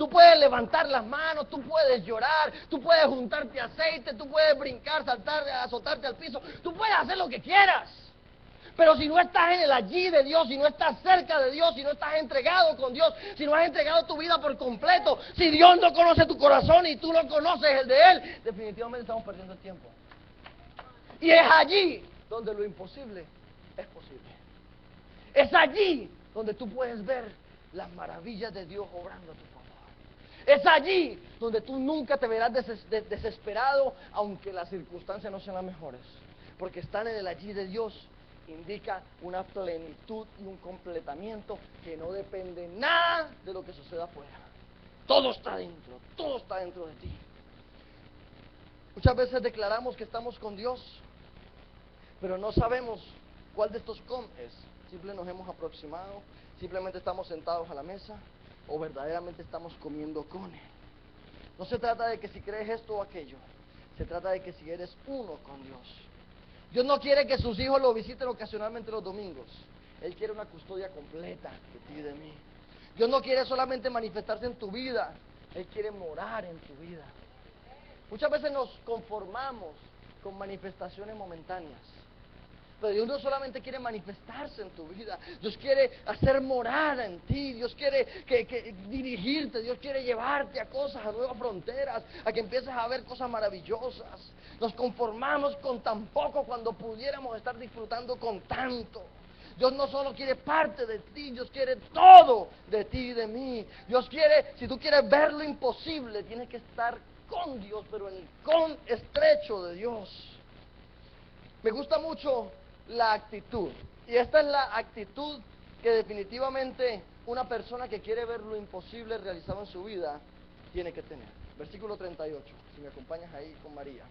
Tú puedes levantar las manos, tú puedes llorar, tú puedes juntarte aceite, tú puedes brincar, saltar, azotarte al piso, tú puedes hacer lo que quieras. Pero si no estás en el allí de Dios, si no estás cerca de Dios, si no estás entregado con Dios, si no has entregado tu vida por completo, si Dios no conoce tu corazón y tú no conoces el de Él, definitivamente estamos perdiendo el tiempo. Y es allí donde lo imposible es posible. Es allí donde tú puedes ver las maravillas de Dios obrando a tu favor. Es allí donde tú nunca te verás desesperado, aunque las circunstancias no sean las mejores. Porque estar en el allí de Dios indica una plenitud y un completamiento que no depende nada de lo que suceda afuera. Todo está dentro de ti. Muchas veces declaramos que estamos con Dios, pero no sabemos cuál de estos con es. Simplemente nos hemos aproximado, simplemente estamos sentados a la mesa, o verdaderamente estamos comiendo con Él. No se trata de que si crees esto o aquello, se trata de que si eres uno con Dios. Dios no quiere que sus hijos lo visiten ocasionalmente los domingos. Él quiere una custodia completa de ti y de mí. Dios no quiere solamente manifestarse en tu vida, Él quiere morar en tu vida. Muchas veces nos conformamos con manifestaciones momentáneas. Pero Dios no solamente quiere manifestarse en tu vida, Dios quiere hacer morada en ti, Dios quiere que dirigirte, Dios quiere llevarte a cosas, a nuevas fronteras, a que empieces a ver cosas maravillosas. Nos conformamos con tan poco cuando pudiéramos estar disfrutando con tanto. Dios no solo quiere parte de ti, Dios quiere todo de ti y de mí. Dios quiere, si tú quieres ver lo imposible, tienes que estar con Dios, pero en el con estrecho de Dios. Me gusta mucho la actitud, y esta es la actitud que definitivamente una persona que quiere ver lo imposible realizado en su vida tiene que tener. Versículo 38, si me acompañas ahí con María.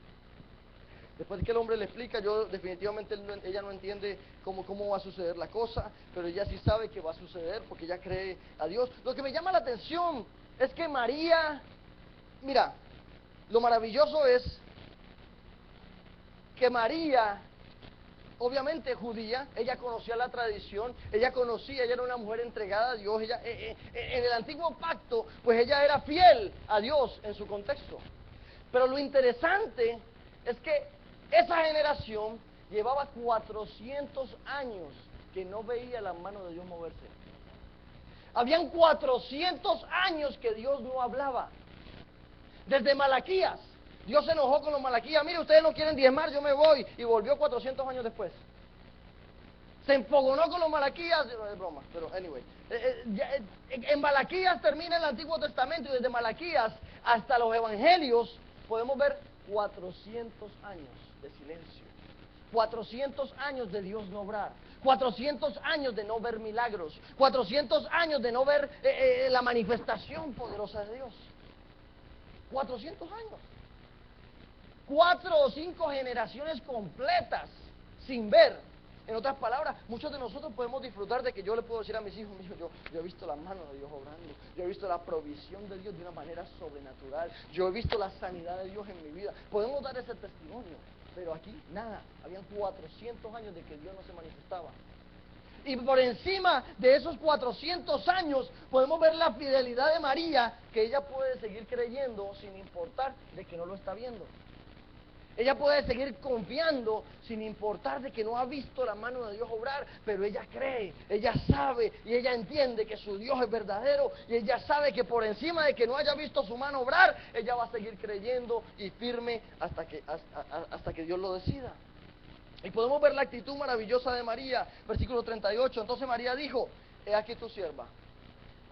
Después de que el hombre le explica, definitivamente ella no entiende cómo va a suceder la cosa, pero ella sí sabe que va a suceder porque ella cree a Dios. Lo que me llama la atención es que María, mira, lo maravilloso es que María, obviamente judía, ella conocía la tradición, ella era una mujer entregada a Dios, en el antiguo pacto, pues ella era fiel a Dios en su contexto. Pero lo interesante es que esa generación llevaba 400 años que no veía la mano de Dios moverse. Habían 400 años que Dios no hablaba. Desde Malaquías, Dios se enojó con los Malaquías. Mire, ustedes no quieren diezmar, yo me voy. Y volvió 400 años después. Se empogonó con los Malaquías. No es broma, pero anyway. En Malaquías termina el Antiguo Testamento y desde Malaquías hasta los Evangelios podemos ver 400 años de silencio. 400 años de Dios no obrar. 400 años de no ver milagros. 400 años de no ver la manifestación poderosa de Dios. 400 años. 4 o 5 generaciones completas sin ver. En otras palabras, muchos de nosotros podemos disfrutar de que yo le puedo decir a mis hijos míos, yo he visto las manos de Dios obrando, yo he visto la provisión de Dios de una manera sobrenatural, yo he visto la sanidad de Dios en mi vida. Podemos dar ese testimonio, pero aquí nada, habían 400 años de que Dios no se manifestaba. Y por encima de esos 400 años podemos ver la fidelidad de María, que ella puede seguir creyendo sin importar de que no lo está viendo. Ella puede seguir confiando sin importar de que no ha visto la mano de Dios obrar, pero ella cree, ella sabe y ella entiende que su Dios es verdadero y ella sabe que por encima de que no haya visto su mano obrar, ella va a seguir creyendo y firme hasta que Dios lo decida. Y podemos ver la actitud maravillosa de María, versículo 38. Entonces María dijo, he aquí tu sierva,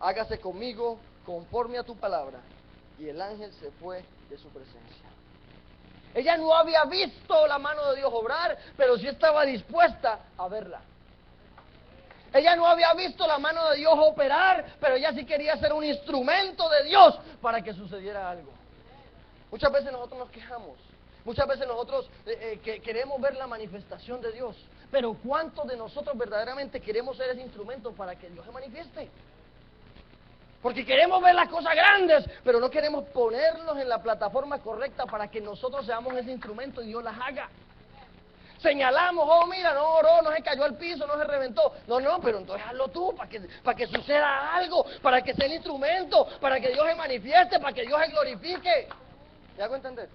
hágase conmigo conforme a tu palabra. Y el ángel se fue de su presencia. Ella no había visto la mano de Dios obrar, pero sí estaba dispuesta a verla. Ella no había visto la mano de Dios operar, pero ella sí quería ser un instrumento de Dios para que sucediera algo. Muchas veces nosotros nos quejamos, muchas veces nosotros queremos ver la manifestación de Dios, pero ¿cuántos de nosotros verdaderamente queremos ser ese instrumento para que Dios se manifieste? Porque queremos ver las cosas grandes, pero no queremos ponernos en la plataforma correcta para que nosotros seamos ese instrumento y Dios las haga. señalamos, oh mira, no oró, no se cayó al piso, no se reventó. No, pero entonces hazlo tú, para que suceda algo, para que sea el instrumento, para que Dios se manifieste, para que Dios se glorifique. ¿Me hago entender?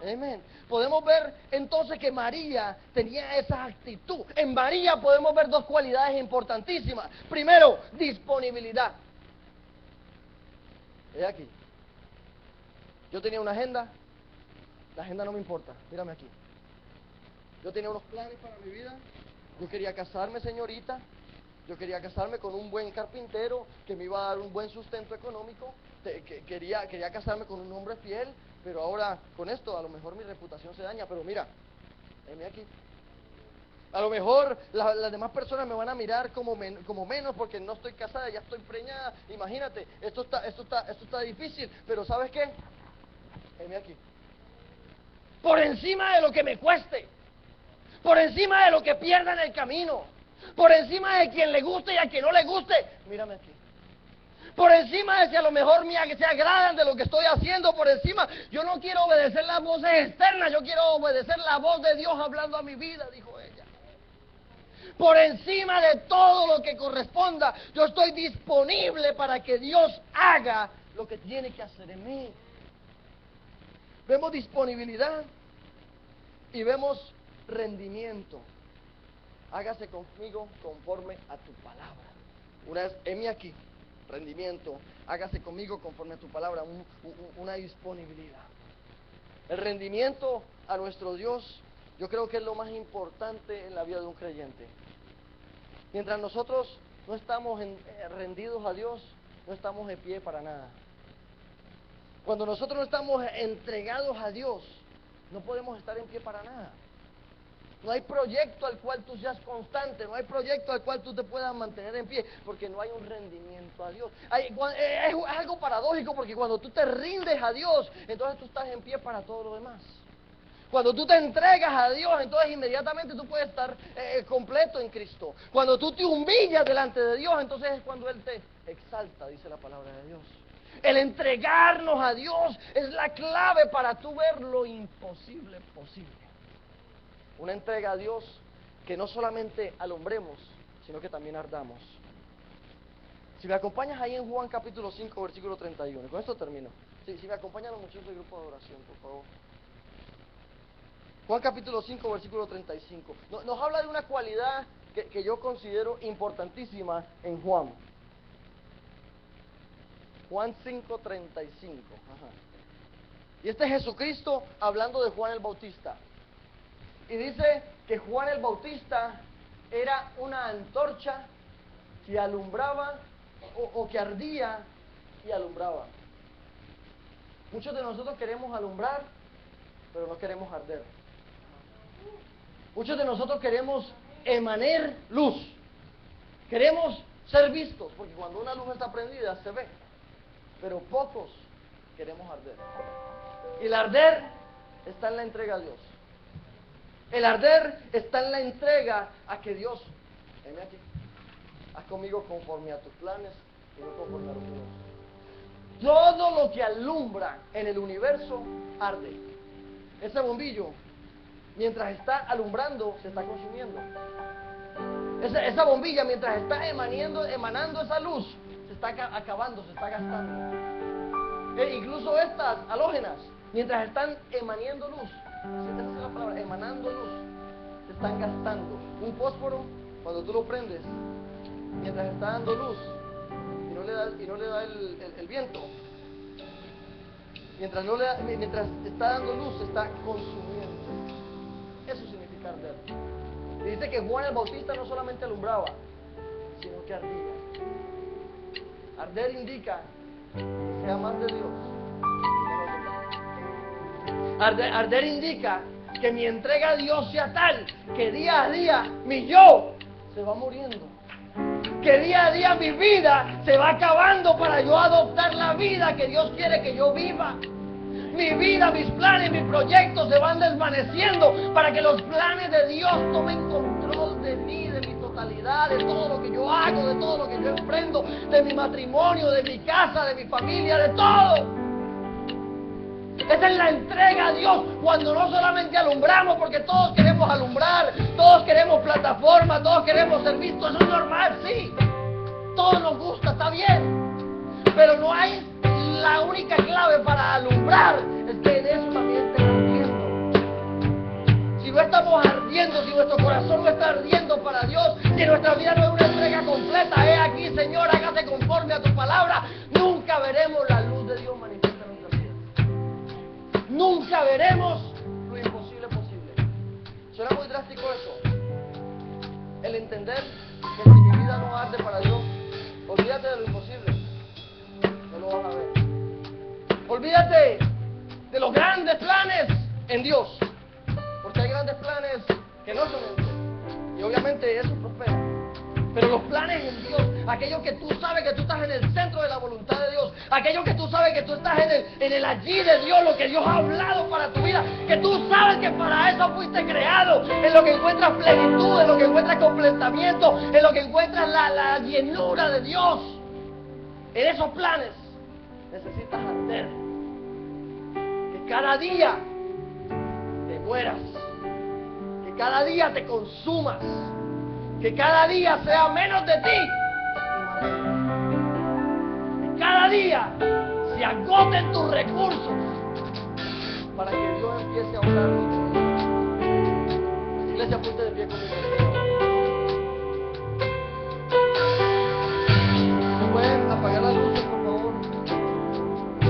Amén. Podemos ver entonces que María tenía esa actitud. En María podemos ver dos cualidades importantísimas. Primero, disponibilidad. Es aquí. Yo tenía una agenda, la agenda no me importa, mírame aquí. Yo tenía unos planes para mi vida, yo quería casarme, señorita, yo quería casarme con un buen carpintero que me iba a dar un buen sustento económico, quería casarme con un hombre fiel, pero ahora con esto a lo mejor mi reputación se daña, pero mira, venme aquí. A lo mejor las demás personas me van a mirar como menos porque no estoy casada, ya estoy preñada. Imagínate, esto está difícil, pero ¿sabes qué? Venme aquí. Por encima de lo que me cueste, por encima de lo que pierda en el camino, por encima de quien le guste y a quien no le guste, mírame aquí. Por encima de si a lo mejor se agradan de lo que estoy haciendo, por encima, yo no quiero obedecer las voces externas, yo quiero obedecer la voz de Dios hablando a mi vida, dijo ella. Por encima de todo lo que corresponda, yo estoy disponible para que Dios haga lo que tiene que hacer en mí. Vemos disponibilidad y vemos rendimiento. Hágase conmigo conforme a tu palabra. Una vez, heme aquí, rendimiento. Hágase conmigo conforme a tu palabra, una disponibilidad. El rendimiento a nuestro Dios, yo creo que es lo más importante en la vida de un creyente. Mientras nosotros no estamos rendidos a Dios, no estamos de pie para nada. Cuando nosotros no estamos entregados a Dios, no podemos estar en pie para nada. No hay proyecto al cual tú seas constante, no hay proyecto al cual tú te puedas mantener en pie, porque no hay un rendimiento a Dios. Es algo paradójico, porque cuando tú te rindes a Dios, entonces tú estás en pie para todo lo demás. Cuando tú te entregas a Dios, entonces inmediatamente tú puedes estar completo en Cristo. Cuando tú te humillas delante de Dios, entonces es cuando Él te exalta, dice la palabra de Dios. El entregarnos a Dios es la clave para tú ver lo imposible posible. Una entrega a Dios que no solamente alumbremos, sino que también ardamos. Si me acompañas ahí en Juan capítulo 5, versículo 31, con esto termino. Si me acompañan los muchachos del grupo de oración, por favor. Juan capítulo 5, versículo 35. Nos habla de una cualidad que yo considero importantísima en Juan. Juan 5, 35. Ajá. Y este es Jesucristo hablando de Juan el Bautista. Y dice que Juan el Bautista era una antorcha que alumbraba o que ardía y alumbraba. Muchos de nosotros queremos alumbrar, pero no queremos arder. Muchos de nosotros queremos emanar luz. Queremos ser vistos, porque cuando una luz está prendida se ve. Pero pocos queremos arder. Y el arder está en la entrega a Dios. El arder está en la entrega a que Dios, venme aquí, haz conmigo conforme a tus planes y no conforme a los míos. Todo lo que alumbra en el universo arde. Ese bombillo, mientras está alumbrando, se está consumiendo. Esa bombilla, mientras está emanando esa luz, se está acabando, se está gastando. Incluso estas halógenas, mientras están emanando luz, esa es la palabra, emanando luz, se están gastando. Un fósforo, cuando tú lo prendes, mientras está dando luz y no le da el viento, mientras está dando luz, se está consumiendo. Eso significa arder. Y dice que Juan el Bautista no solamente alumbraba, sino que ardía. Arder indica que sea más de Dios. Arder indica que mi entrega a Dios sea tal que día a día mi yo se va muriendo. Que día a día mi vida se va acabando para yo adoptar la vida que Dios quiere que yo viva. Mi vida, mis planes, mis proyectos se van desvaneciendo para que los planes de Dios tomen control de mí, de mi totalidad, de todo lo que yo hago, de todo lo que yo emprendo, de mi matrimonio, de mi casa, de mi familia, de todo. Esa es la entrega a Dios, cuando no solamente alumbramos, porque todos queremos alumbrar, todos queremos plataforma, todos queremos ser vistos, eso es normal, sí. Todos nos gusta, está bien. Pero no hay la única clave para alumbrar, es que en eso también estemos ardiendo. Si no estamos ardiendo, si nuestro corazón no está ardiendo para Dios, si nuestra vida no es una entrega completa, aquí, Señor, hágase conforme a tu palabra, nunca veremos la luz de Dios manifiesta en nuestras vidas. Nunca veremos lo imposible posible. Suena muy drástico eso. El entender que si mi vida no arde para Dios, olvídate de lo imposible. No lo vas a ver. Olvídate de los grandes planes en Dios. Porque hay grandes planes que no son en Dios. Y obviamente eso prospera. Pero los planes en Dios, aquellos que tú sabes que tú estás en el centro de la voluntad de Dios, aquellos que tú sabes que tú estás en el allí de Dios, lo que Dios ha hablado para tu vida, que tú sabes que para eso fuiste creado, en lo que encuentras plenitud, en lo que encuentras completamiento, en lo que encuentras la llenura de Dios. En esos planes necesitas arder. Que cada día te mueras, que cada día te consumas, que cada día sea menos de ti y más de Dios. Que cada día se agoten tus recursos